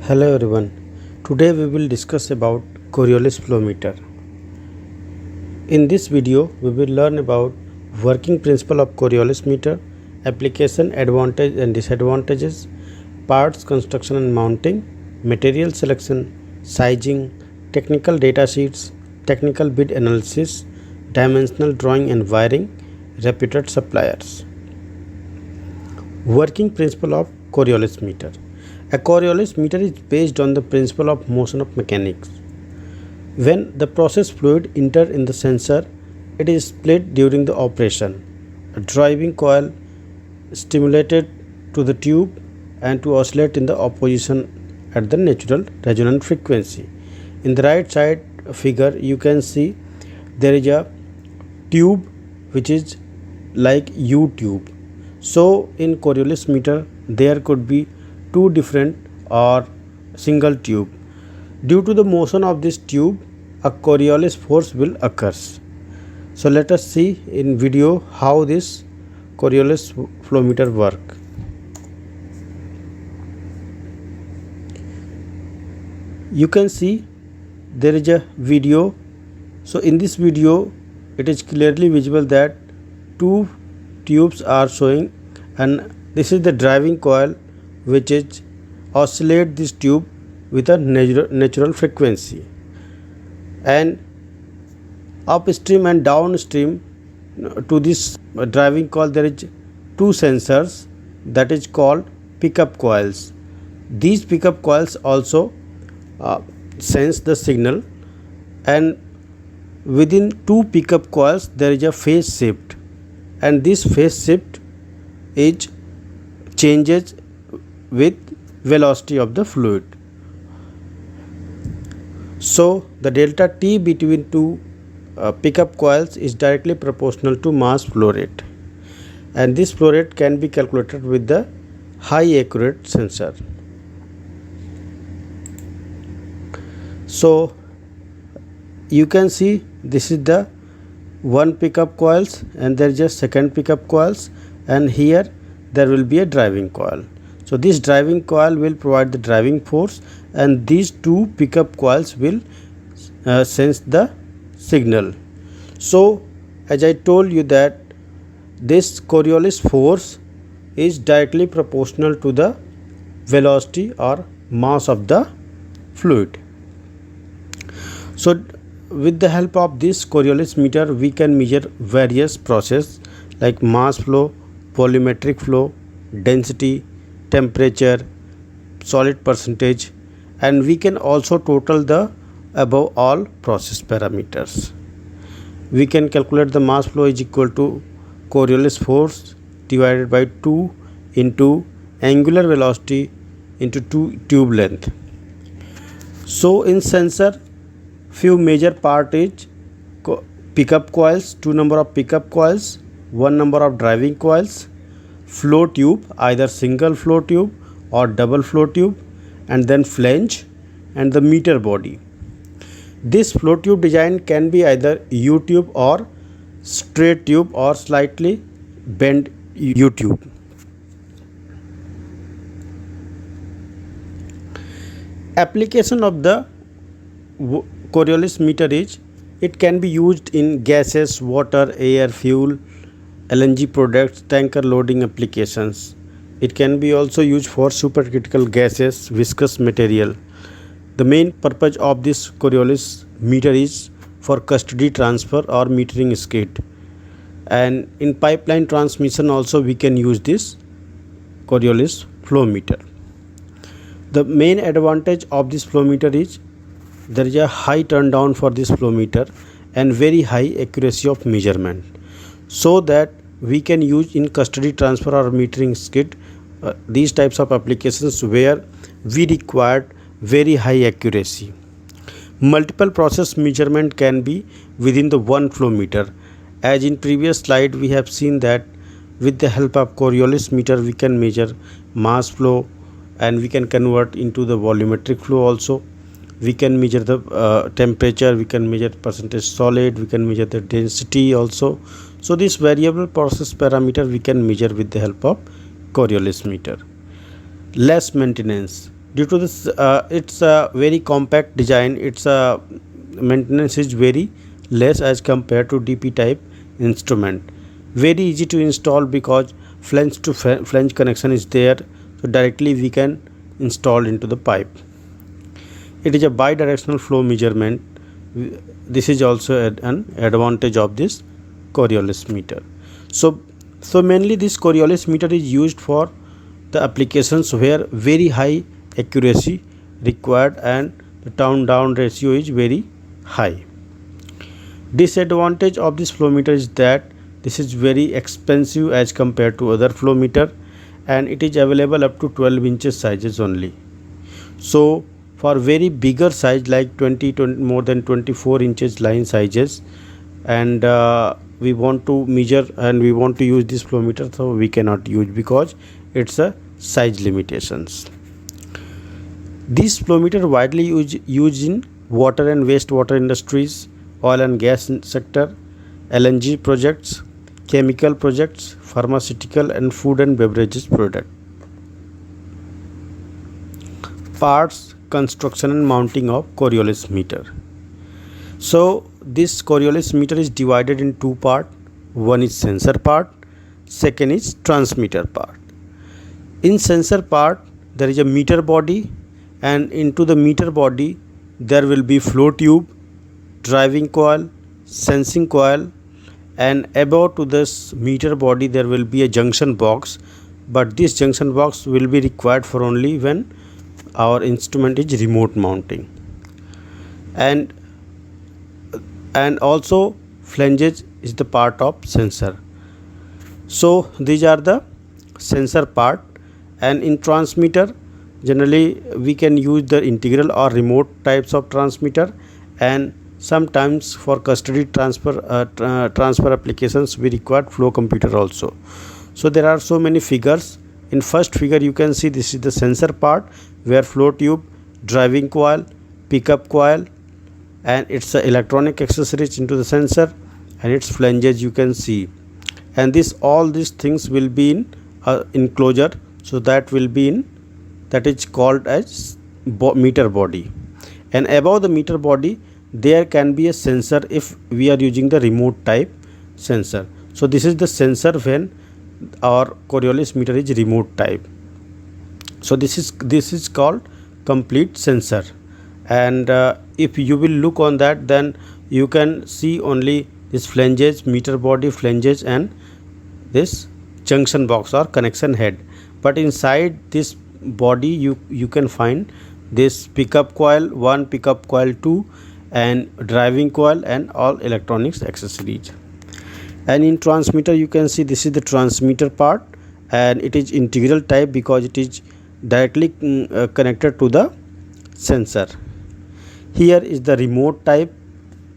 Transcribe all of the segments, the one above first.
Hello everyone. Today we will discuss about Coriolis flow meter. In this video we will learn about working principle of Coriolis meter, application, advantage and disadvantages, parts construction and mounting, material selection, sizing, technical data sheets, technical bid analysis, dimensional drawing and wiring, reputed suppliers. Working principle of Coriolis meter. A Coriolis meter is based on the principle of motion of mechanics. When the process fluid enters in the sensor, it is split during the operation. A driving coil stimulated to the tube and to oscillate in the opposition at the natural resonant frequency. In the right side figure you can see there is a tube which is like U tube. So in Coriolis meter there could be two different or single tube. Due to the motion of this tube, a Coriolis force will occur. So let us see in video how this Coriolis flow meter work. You can see there is a video. So in this video it is clearly visible that two tubes are showing, and this is the driving coil which is oscillate this tube with a natural frequency, and upstream and downstream to this driving coil there is two sensors that is called pickup coils. These pickup coils also sense the signal, and within two pickup coils there is a phase shift, and this phase shift is changes with velocity of the fluid. So the delta T between two pickup coils is directly proportional to mass flow rate, and this flow rate can be calculated with the high accurate sensor. So you can see this is the one pickup coils, and there is a second pickup coils, and here there will be a driving coil. So this driving coil will provide the driving force, and these two pickup coils will sense the signal. So as I told you that this Coriolis force is directly proportional to the velocity or mass of the fluid. So with the help of this Coriolis meter we can measure various processes like mass flow, volumetric flow, density, temperature, solid percentage, and we can also total the above all process parameters. We can calculate the mass flow is equal to Coriolis force divided by 2 into angular velocity into tube length. So in sensor few major part is pickup coils, 2 number of pickup coils, 1 number of driving coils, flow tube, either single flow tube or double flow tube, and then flange, and the meter body. This flow tube design can be either U tube or straight tube or slightly bent U tube. Application of the Coriolis meter is it can be used in gases, water, air, fuel, LNG products, tanker loading applications. It can be also used for supercritical gases, viscous material. The main purpose of this Coriolis meter is for custody transfer or metering skid, and in pipeline transmission also we can use this Coriolis flow meter. The main advantage of this flow meter is there is a high turn down for this flow meter and very high accuracy of measurement, so that we can use in custody transfer or metering skid these types of applications where we required very high accuracy. Multiple process measurement can be within the one flow meter. As in previous slide we have seen that with the help of Coriolis meter we can measure mass flow, and we can convert into the volumetric flow also. We can measure the temperature, we can measure percentage solid, we can measure the density also. So this variable process parameter we can measure with the help of Coriolis meter. Less maintenance. Due to this, it's a very compact design. Its maintenance is very less as compared to DP type instrument. Very easy to install because flange to flange connection is there, so directly we can install into the pipe. It is a bi-directional flow measurement. This is also an advantage of this Coriolis meter. So mainly this Coriolis meter is used for the applications where very high accuracy required and the turn down ratio is very high. Disadvantage of this flow meter is that this is very expensive as compared to other flow meter, and it is available up to 12 inches sizes only. So for very bigger size like 20 more than 24 inches line sizes, and we want to measure and we want to use this flow meter, so we cannot use because it's a size limitations. This flow meter widely used in water and wastewater industries, oil and gas sector, LNG projects, chemical projects, pharmaceutical and food and beverages product. Parts, construction and mounting of Coriolis meter. So this Coriolis meter is divided in two parts. One is sensor part, second is transmitter part. In sensor part there is a meter body, and into the meter body there will be flow tube, driving coil, sensing coil, and above to this meter body there will be a junction box, but this junction box will be required for only when our instrument is remote mounting. And also flanges is the part of sensor. So these are the sensor part. And in transmitter, generally we can use the integral or remote types of transmitter, and sometimes for custody transfer applications we require flow computer also. So there are so many figures. In first figure you can see this is the sensor part where flow tube, driving coil, pickup coil, and its electronic accessories into the sensor, and its flanges you can see, and all these things will be in enclosure, so that will be in, that is called as meter body. And above the meter body there can be a sensor if we are using the remote type sensor. So this is the sensor when our Coriolis meter is remote type. So this is called complete sensor. And if you will look on that, then you can see only this flanges, meter body, flanges, and this junction box or connection head. But inside this body you can find this pickup coil 1, pickup coil 2, and driving coil, and all electronics accessories. And in transmitter you can see this is the transmitter part, and it is integral type because it is directly connected to the sensor. Here is the remote type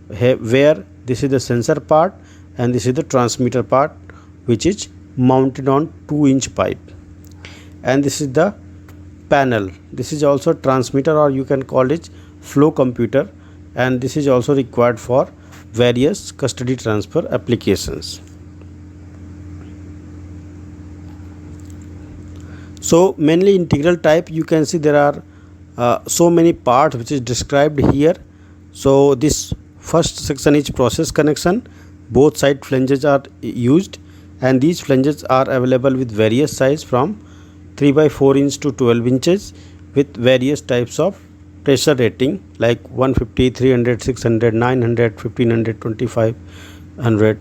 where this is the sensor part and this is the transmitter part, which is mounted on 2-inch pipe. And this is the panel. This is also transmitter, or you can call it flow computer, and this is also required for various custody transfer applications. So mainly integral type, you can see there are so many parts which is described here. So this first section is process connection. Both side flanges are used, and these flanges are available with various size from 3/4 inch to 12 inches with various types of pressure rating like 150, 300, 600, 900, 1500, 2500.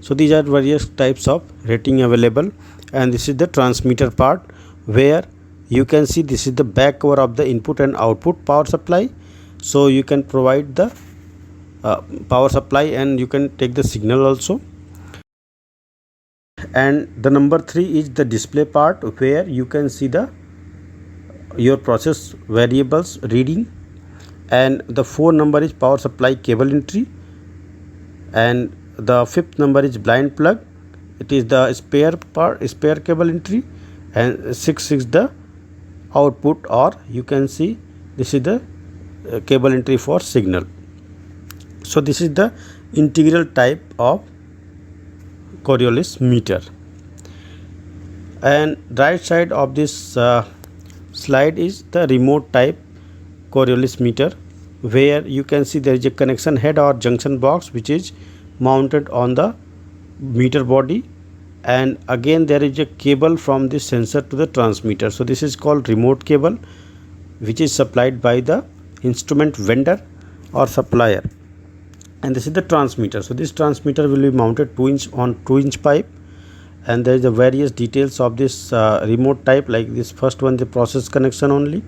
So these are various types of rating available. And this is the transmitter part where you can see this is the back cover of the input and output power supply. So you can provide the power supply and you can take the signal also. And the number 3 is the display part where you can see your process variables reading. And the 4 number is power supply cable entry, and the 5th number is blind plug. It is the spare cable entry, and 6 is the output, or you can see this is the cable entry for signal. So this is the integral type of Coriolis meter. And right side of this slide is the remote type Coriolis meter, where you can see there is a connection head or junction box which is mounted on the meter body, and again there is a cable from the sensor to the transmitter. So this is called remote cable, which is supplied by the instrument vendor or supplier, and this is the transmitter. So this transmitter will be mounted 2-inch pipe, and there is the various details of this remote type, like this first one, the process connection only.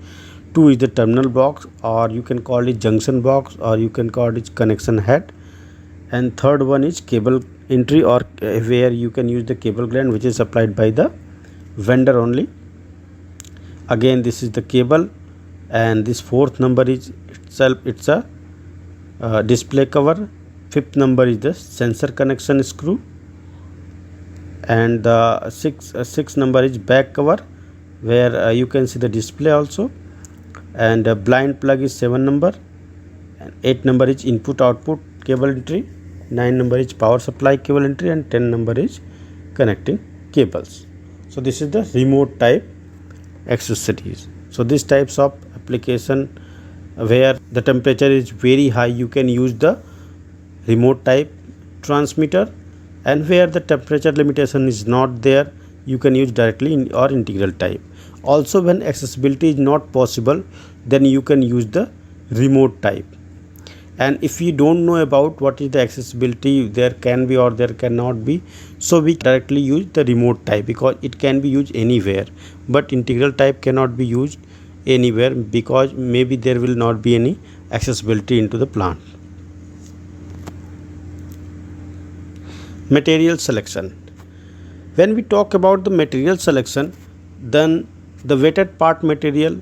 2 is the terminal box, or you can call it junction box, or you can call it connection head, and third one is cable entry, or where you can use the cable gland, which is supplied by the vendor only. Again this is the cable, and this fourth number is itself, it's a display cover. Fifth number is the sensor connection screw, and the sixth number is back cover, where you can see the display also, and blind plug is 7 number, and 8 number is input output cable entry, 9 number is power supply cable entry, and 10 number is connecting cables. So this is the remote type accessories. So these types of application where the temperature is very high, you can use the remote type transmitter, and where the temperature limitation is not there, you can use directly in or integral type. Also, when accessibility is not possible, then you can use the remote type. And if you don't know about what is the accessibility, there can be or there cannot be, so we directly use the remote type, because it can be used anywhere, but integral type cannot be used anywhere, because maybe there will not be any accessibility into the plant. Material selection. When we talk about the material selection, then the wetted part material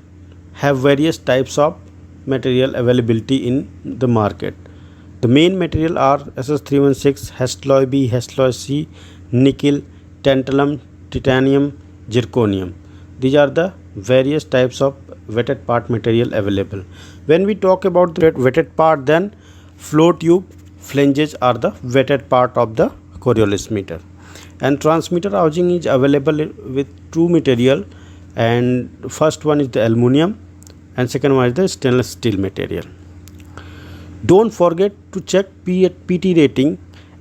have various types of material availability in the market. The main material are SS316, Hastelloy B, Hastelloy C, nickel, tantalum, titanium, zirconium. These are the various types of wetted part material available. When we talk about the wetted part, then flow tube flanges are the wetted part of the Coriolis meter, and transmitter housing is available with two material, and first one is the aluminum and second one is the stainless steel material. Don't forget to check PT rating,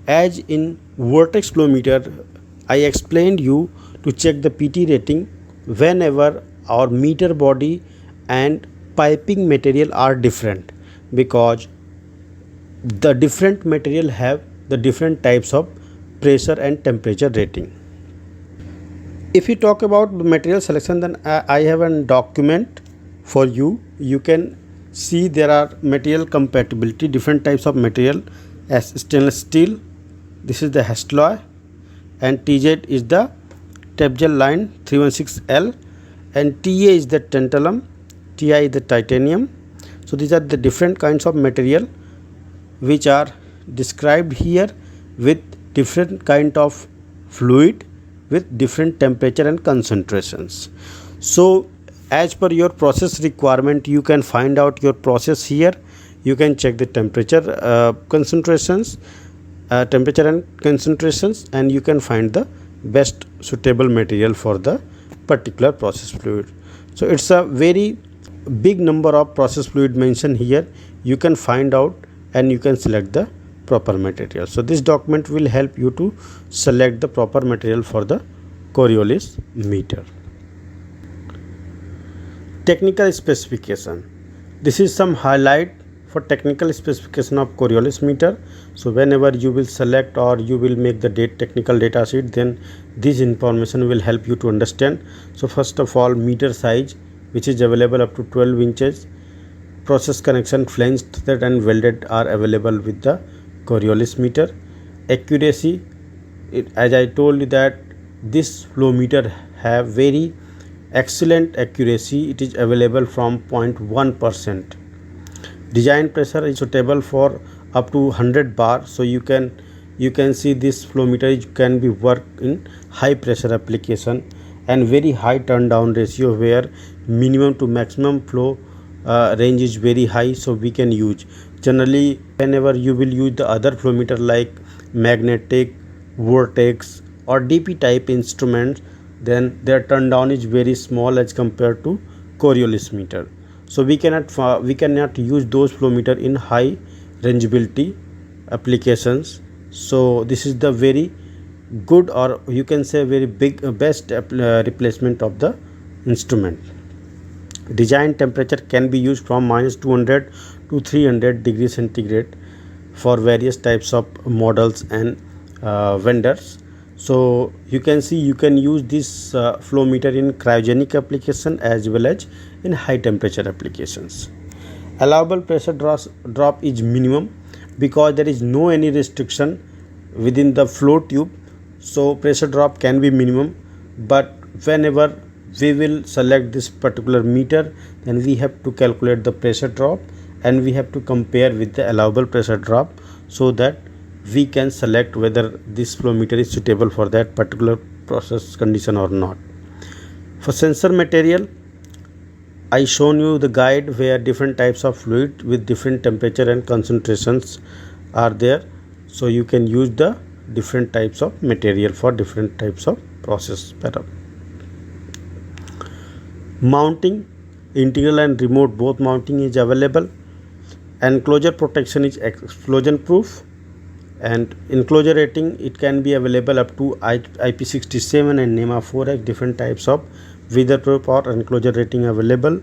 as in vortex flow meter I explained you to check the PT rating whenever our meter body and piping material are different, because the different material have the different types of pressure and temperature rating. If you talk about material selection, then I have a document for you. You can see there are material compatibility, different types of material, as stainless steel, this is the Hastelloy, and TZ is the Tefzel line 316L, and TA is the tantalum, TI is the titanium. So these are the different kinds of material which are described here with different kind of fluid with different temperature and concentrations. So as per your process requirement, you can find out your process here. You can check the temperature concentrations, temperature and concentrations, and you can find the best suitable material for the particular process fluid. So it's a very big number of process fluid mentioned here. You can find out and you can select the proper material. So this document will help you to select the proper material for the Coriolis meter. Technical specification. This is some highlight for technical specification of Coriolis meter. So whenever you will select or you will make the technical data sheet, then this information will help you to understand. So first of all, meter size, which is available up to 12 inches. Process connection, flanged, thread and welded are available with the Coriolis meter. Accuracy, as I told you that this flow meter have very excellent accuracy. It is available from 0.1%. Design pressure is suitable for up to 100 bar. So you can see this flow meter can be worked in high pressure application, and very high turn down ratio, where minimum to maximum flow range is very high. So we can use generally whenever you will use the other flow meter like magnetic, vortex or DP type instruments, then their turn down is very small as compared to Coriolis meter. So we cannot use those flow meter in high rangeability applications. So this is the very good, or you can say very big best replacement of the instrument. Design temperature can be used from -200 to 300 degrees centigrade for various types of models and vendors. So you can see you can use this flow meter in cryogenic application as well as in high temperature applications. Allowable pressure drop is minimum because there is no any restriction within the flow tube. So pressure drop can be minimum, but whenever we will select this particular meter, then we have to calculate the pressure drop and we have to compare with the allowable pressure drop, so that we can select whether this flow meter is suitable for that particular process condition or not. For sensor material, I shown you the guide where different types of fluid with different temperature and concentrations are there. So you can use the different types of material for different types of process setup. Mounting, integral and remote both mounting is available. Enclosure protection is explosion proof, and enclosure rating, it can be available up to IP67 and NEMA 4X, different types of weatherproof or enclosure rating available.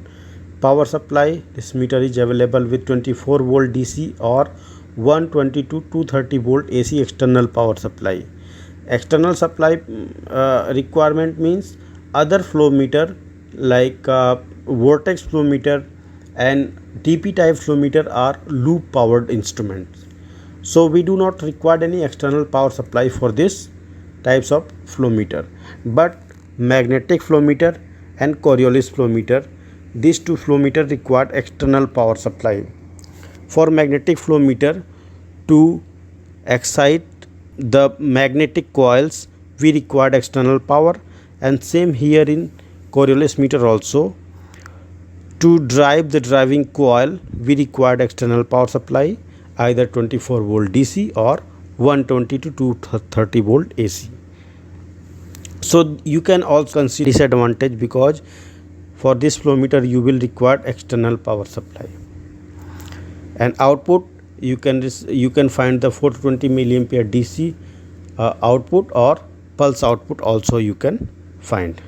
Power supply, this meter is available with 24 volt DC or 120 to 230 volt AC external power supply. External supply requirement means other flow meter like vortex flow meter and DP type flow meter are loop powered instruments. So we do not require any external power supply for this types of flow meter. But magnetic flow meter and Coriolis flow meter, these two flow meter require external power supply. For magnetic flow meter, to excite the magnetic coils, we require external power, and same here in Coriolis meter also. To drive the driving coil, we required external power supply, either 24 volt DC or 120 to 230 volt AC. So you can also consider disadvantage, because for this flow meter you will require external power supply. And output, you can find the 420 milliampere DC output or pulse output also you can find.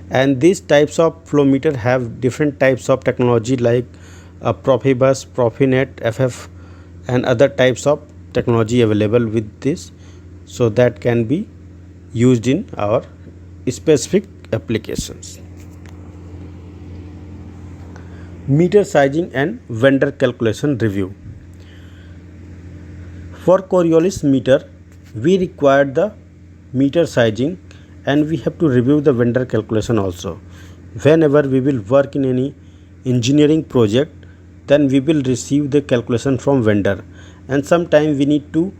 And these types of flow meter have different types of technology like Profibus, Profinet, FF and other types of technology available with this, so that can be used in our specific applications. Meter sizing and vendor calculation review. For Coriolis meter, we require the meter sizing and we have to review the vendor calculation also. Whenever we will work in any engineering project, then we will receive the calculation from vendor, and sometime we need to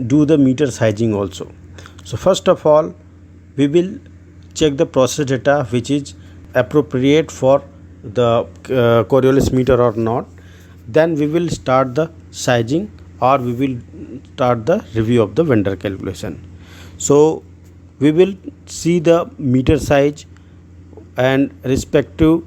do the meter sizing also. So first of all, we will check the process data which is appropriate for the Coriolis meter or not. Then we will start the sizing, or we will start the review of the vendor calculation. So we will see the meter size and respective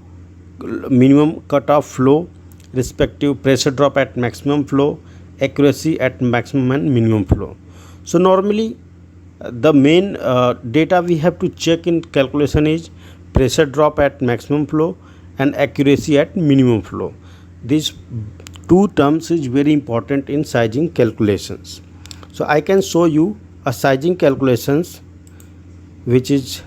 minimum cutoff flow, respective pressure drop at maximum flow, accuracy at maximum and minimum flow. So normally the main data we have to check in calculation is pressure drop at maximum flow and accuracy at minimum flow. These two terms is very important in sizing calculations. So I can show you a sizing calculations which is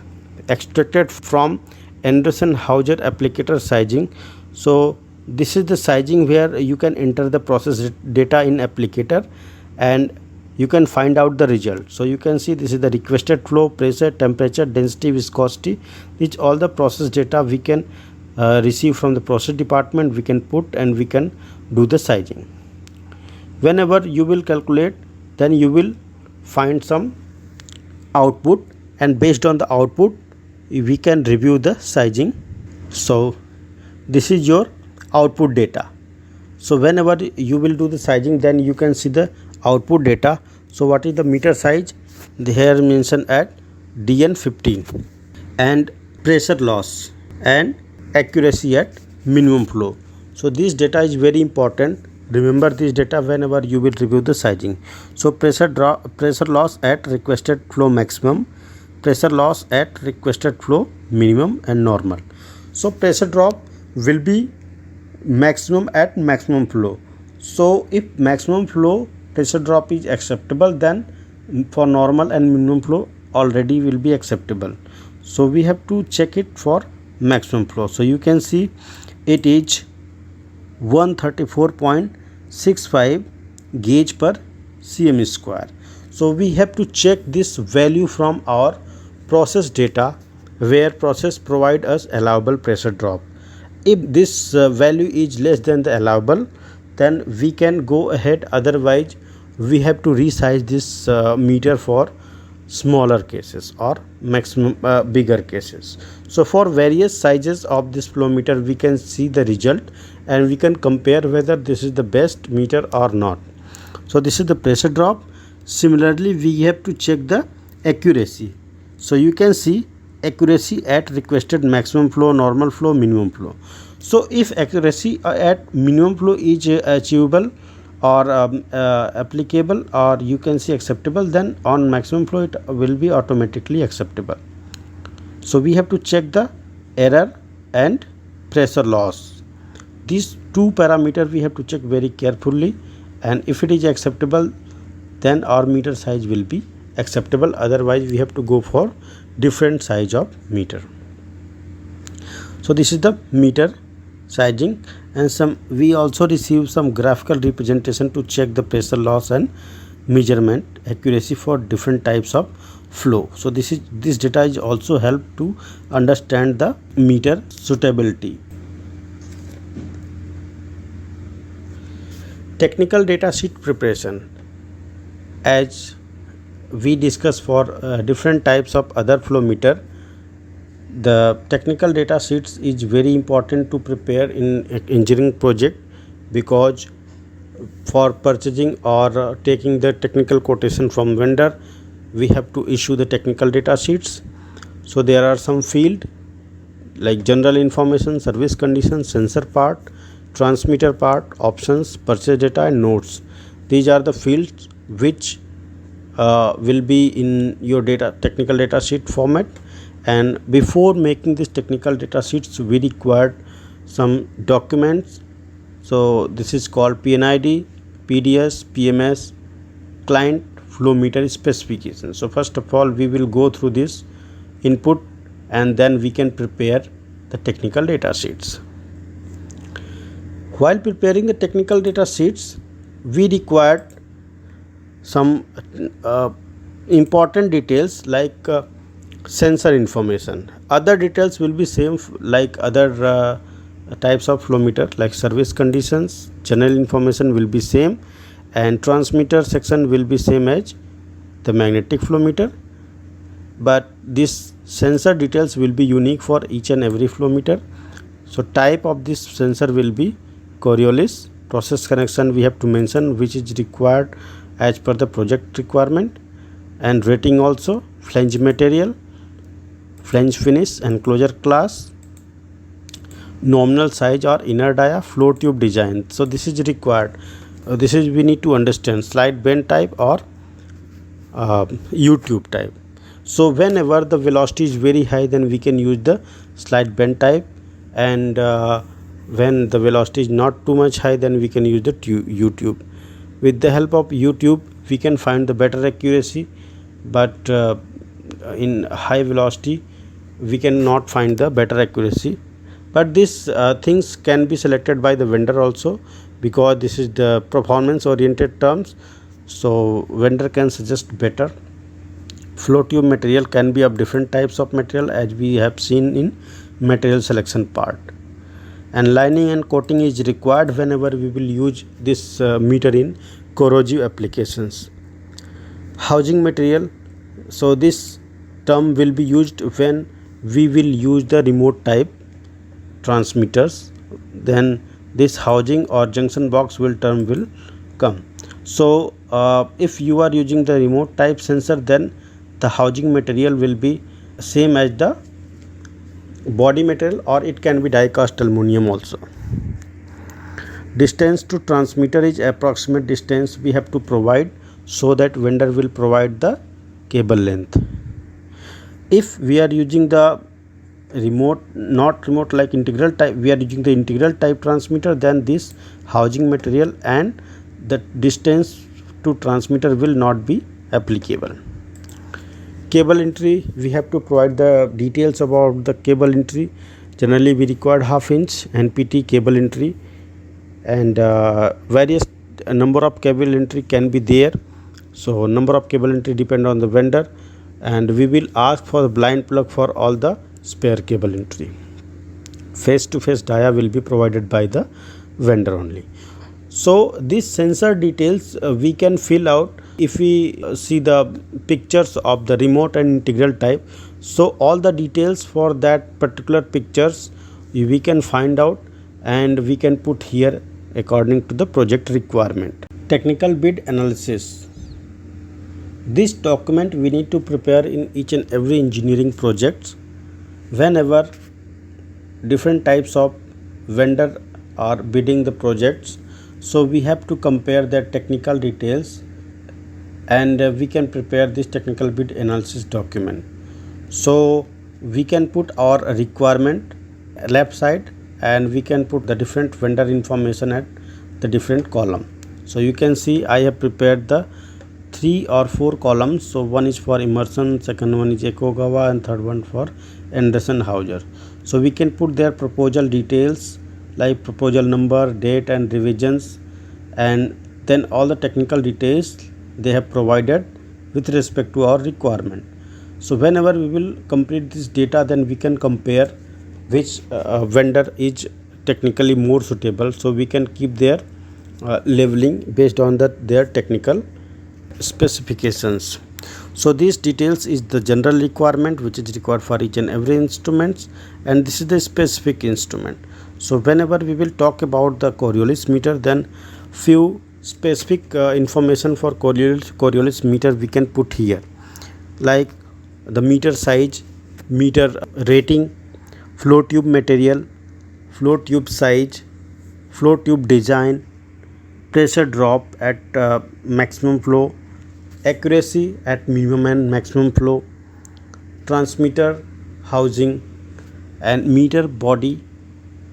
extracted from Anderson-Hauser applicator sizing. So this is the sizing where you can enter the process data in applicator and you can find out the result. So you can see this is the requested flow, pressure, temperature, density, viscosity. These all the process data we can receive from the process department, we can put and we can do the sizing. Whenever you will calculate, then you will find some output, and based on the output we can review the sizing. So this is your output data. So whenever you will do the sizing, then you can see the output data. So what is the meter size? Here mentioned at DN15, and pressure loss and accuracy at minimum flow. So this data is very important. Remember this data whenever you will review the sizing. So pressure loss at requested flow maximum, pressure loss at requested flow minimum and normal. So pressure drop will be maximum at maximum flow. So if maximum flow pressure drop is acceptable, then for normal and minimum flow already will be acceptable. So we have to check it for maximum flow. So you can see it is 134.65 gauge per cm square. So we have to check this value from our process data, where process provide us allowable pressure drop. If this value is less than the allowable, then we can go ahead. Otherwise we have to resize this meter for smaller cases or maximum bigger cases. So for various sizes of this flow meter we can see the result, and we can compare whether this is the best meter or not. So this is the pressure drop. Similarly we have to check the accuracy. So you can see accuracy at requested maximum flow, normal flow, minimum flow. So if accuracy at minimum flow is achievable or applicable, or you can see acceptable, then on maximum flow it will be automatically acceptable. So we have to check the error and pressure loss. These two parameters we have to check very carefully, and if it is acceptable, then our meter size will be acceptable. Otherwise we have to go for different size of meter. So this is the meter sizing, and we also receive some graphical representation to check the pressure loss and measurement accuracy for different types of flow. So this data is also help to understand the meter suitability. Technical data sheet preparation. As we discuss for different types of other flow meter, the technical data sheets is very important to prepare in engineering project, because for purchasing or taking the technical quotation from vendor, we have to issue the technical data sheets. So there are some field like general information, service conditions, sensor part, transmitter part, options, purchase data and notes. These are the fields which will be in your technical data sheet format. And before making this technical data sheets we required some documents. So this is called PNID, PDS, PMS, client flow meter specification. So first of all we will go through this input, and then we can prepare the technical data sheets. While preparing the technical data sheets, we required some important details like sensor information. Other details will be same like other types of flow meter, like service conditions, general information will be same, and transmitter section will be same as the magnetic flow meter, but this sensor details will be unique for each and every flow meter. So type of this sensor will be Coriolis. Process connection we have to mention which is required as per the project requirement, and rating also, flange material, flange finish, enclosure class, nominal size or inner dia, flow tube design. So this is required. This is we need to understand slide bend type or U-tube type. So whenever the velocity is very high, then we can use the slide bend type, and when the velocity is not too much high, then we can use the U-tube. With the help of U-tube we can find the better accuracy, but in high velocity we cannot find the better accuracy. But these things can be selected by the vendor also, because this is the performance oriented terms. So vendor can suggest better. Flow tube material can be of different types of material, as we have seen in material selection part. And lining and coating is required whenever we will use this meter in corrosive applications. Housing material. So this term will be used when we will use the remote type transmitters, then this housing or junction box term will come. So if you are using the remote type sensor, then the housing material will be same as the body material, or it can be die-cast aluminum also. Distance to transmitter is approximate distance we have to provide, so that vendor will provide the cable length. If we are using the not remote like integral type, we are using the integral type transmitter, then this housing material and the distance to transmitter will not be applicable. Cable entry, we have to provide the details about the cable entry. Generally we require half inch NPT cable entry, and various number of cable entry can be there. So number of cable entry depend on the vendor, and we will ask for the blind plug for all the spare cable entry. Face to face dia will be provided by the vendor only. So these sensor details we can fill out if we see the pictures of the remote and integral type. So all the details for that particular pictures we can find out, and we can put here according to the project requirement. Technical bid analysis. This document we need to prepare in each and every engineering project. Whenever different types of vendor are bidding the projects, so we have to compare their technical details, and we can prepare this technical bid analysis document. So we can put our requirement left side, and we can put the different vendor information at the different column. So you can see I have prepared the 3 or 4 columns. So one is for Emerson, second one is Ecogawa, and third one for Anderson Hauser. So we can put their proposal details like proposal number, date and revisions, and then all the technical details they have provided with respect to our requirement. So whenever we will complete this data, then we can compare which vendor is technically more suitable. So we can keep their leveling based on their technical specifications. So these details is the general requirement which is required for each and every instruments, and this is the specific instrument. So whenever we will talk about the Coriolis meter, then few specific information for Coriolis meter we can put here, like the meter size, meter rating, flow tube material, flow tube size, flow tube design, pressure drop at maximum flow, accuracy at minimum and maximum flow, transmitter housing, and meter body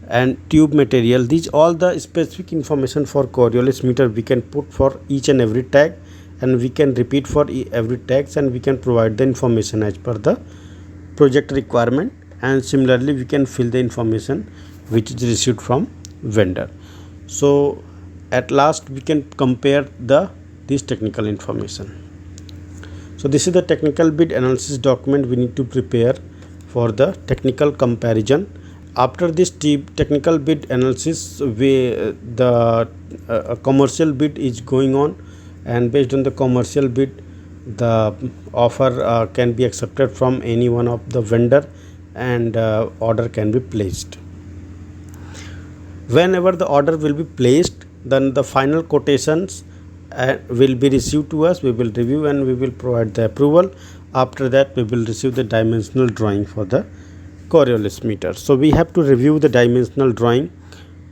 and tube material. These all the specific information for Coriolis meter we can put for each and every tag, and we can repeat for every tags, and we can provide the information as per the project requirement, and similarly we can fill the information which is received from vendor. So at last we can compare this technical information. So this is the technical bid analysis document we need to prepare for the technical comparison. After this technical bid analysis, the commercial bid is going on, and based on the commercial bid the offer can be accepted from any one of the vendor, and order can be placed. Whenever the order will be placed, then the final quotations will be received to us. We will review and we will provide the approval. After that we will receive the dimensional drawing for the Coriolis meter. So we have to review the dimensional drawing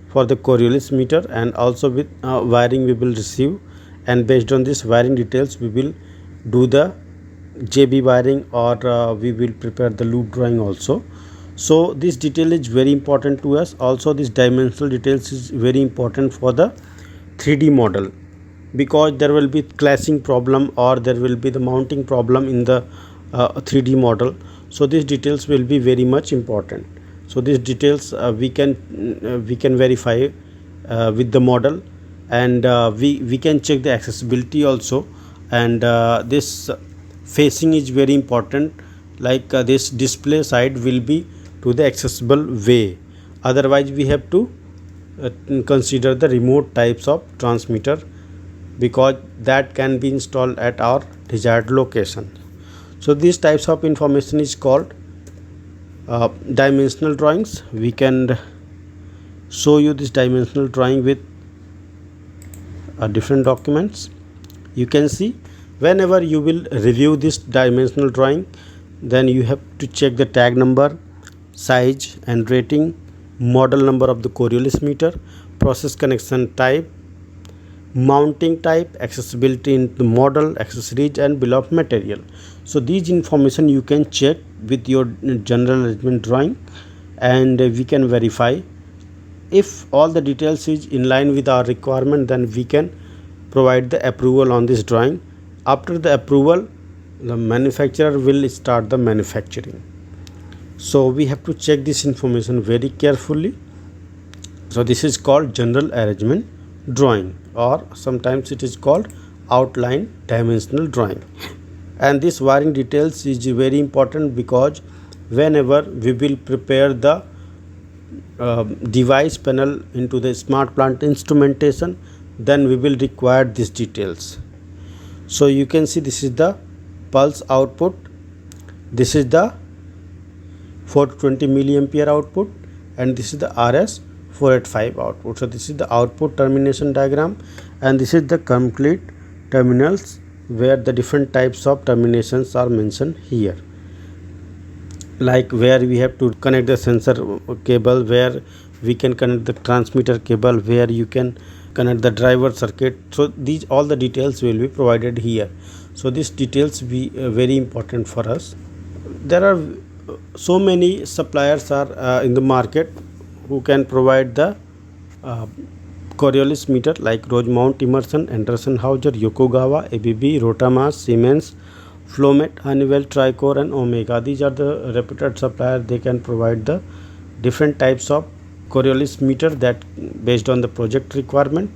for the Coriolis meter, and also with wiring we will receive, and based on this wiring details we will do the JB wiring, or we will prepare the loop drawing also. So this detail is very important to us. Also this dimensional details is very important for the 3D model, because there will be clashing problem, or there will be the mounting problem in the 3D model. So these details will be very much important. So these details we can verify with the model, and we can check the accessibility also, and this facing is very important, like this display side will be to the accessible way. Otherwise we have to consider the remote types of transmitter, because that can be installed at our desired location. So these types of information is called dimensional drawings. We can show you this dimensional drawing with different documents. You can see whenever you will review this dimensional drawing, then you have to check the tag number, size and rating, model number of the Coriolis meter, process connection type, mounting type, accessibility in the model, accessories and bill of material. So these information you can check with your general arrangement drawing, and we can verify if all the details is in line with our requirement. Then we can provide the approval on this drawing. After the approval, the manufacturer will start the manufacturing. So we have to check this information very carefully. So this is called general arrangement drawing, or sometimes it is called outline dimensional drawing. And this wiring details is very important, because whenever we will prepare the device panel into the smart plant instrumentation, then we will require these details. So you can see this is the pulse output, this is the 420 milliampere output, and this is the RS 485 output. So this is the output termination diagram, and this is the complete terminals where the different types of terminations are mentioned here, like where we have to connect the sensor cable, where we can connect the transmitter cable, where you can connect the driver circuit. So these all the details will be provided here. So these details be very important for us. There are so many suppliers are in the market who can provide the Coriolis meter, like Rosemount, Emerson, Anderson Hauser, Yokogawa, ABB, Rotamas, Siemens, Flomet, Honeywell, Tricor and Omega. These are the reputed suppliers. They can provide the different types of Coriolis meter that based on the project requirement.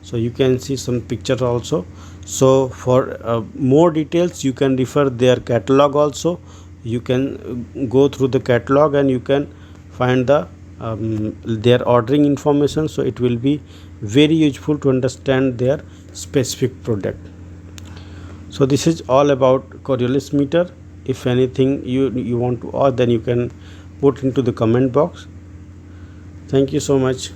So you can see some pictures also. So for more details you can refer their catalog also. You can go through the catalog and you can find the their ordering information. So it will be very useful to understand their specific product. So this is all about Coriolis meter. If anything you want to add, then you can put into the comment box. Thank you so much.